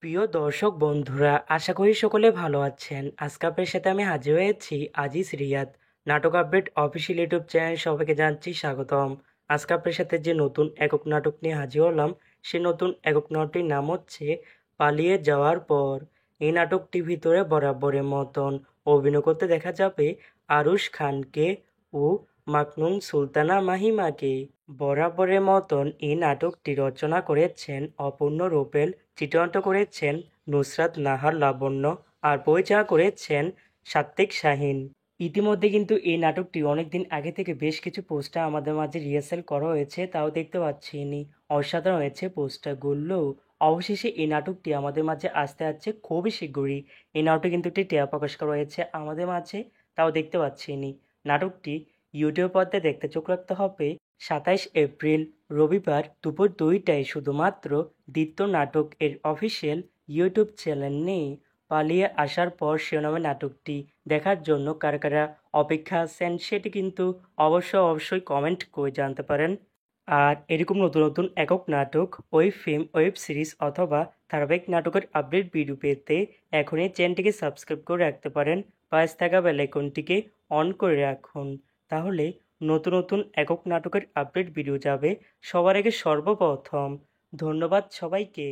প্রিয় দর্শক বন্ধুরা, আশা করি সকলে ভালো আছেন। আজকে আপনার সাথে আমি হাজির হয়েছি আজিজ রিয়াদ। নাটক আপডেট অফিসিয়াল ইউটিউব চ্যানেল সবাইকে জানাচ্ছি স্বাগতম। আজকে আপনার সাথে যে নতুন একক নাটক নিয়ে হাজির হলাম, সেই নতুন একক নাটকটির নাম হচ্ছে পালিয়ে যাওয়ার পর। এই নাটকটির ভিতরে বরাবরের মতন অভিনয় করতে দেখা যাবে আরুশ খানকে ও মাকনুম সুলতানা মাহিমাকে। বরাবরের মতন এই নাটকটি রচনা করেছেন অপূর্ণ রূপেল, চিত্রায়িত করেছেন নুসরাত নাহার লাবণ্য, আর পরিচালনা করেছেন সাত্বিক শাহীন। ইতিমধ্যে কিন্তু এই নাটকটি অনেকদিন আগে থেকে বেশ কিছু পোস্টার আমাদের মাঝে রিহার্সাল করা হয়েছে, তাও দেখতে পাচ্ছি নি। অসাধারণ হয়েছে পোস্টারগুলো। অবশেষে এই নাটকটি আমাদের মাঝে আসতে যাচ্ছে খুবই শীঘ্রই। এই নাটকটি কিন্তু একটি টিয়া প্রকাশ করা হয়েছে আমাদের মাঝে, তাও দেখতে পাচ্ছি নি। নাটকটি ইউটিউব পর্দায় দেখতে চোখ রাখতে হবে 27 এপ্রিল রবিবার দুপুর 2টায় শুধুমাত্র দ্বিত্ব নাটক এর অফিসিয়াল ইউটিউব চ্যানেল নেই। পালিয়ে আসার পর শিরোনামে নাটকটি দেখার জন্য কারা কারা অপেক্ষা আছেন সেটি কিন্তু অবশ্যই কমেন্ট করে জানতে পারেন। আর এরকম নতুন নতুন একক নাটক, ওয়েব ফিল্ম, ওয়েব সিরিজ অথবা ধারাবাহিক নাটকের আপডেট ভিডিও পেতে এখনই চ্যানেলটিকে সাবস্ক্রাইব করে রাখতে পারেন। পাশে থাকা বেল আইকনটিকে অন করে রাখুন, তাহলে নতুন নতুন একক নাটকের আপডেট ভিডিও যাবে সবার আগে সর্বপ্রথম। ধন্যবাদ সবাইকে।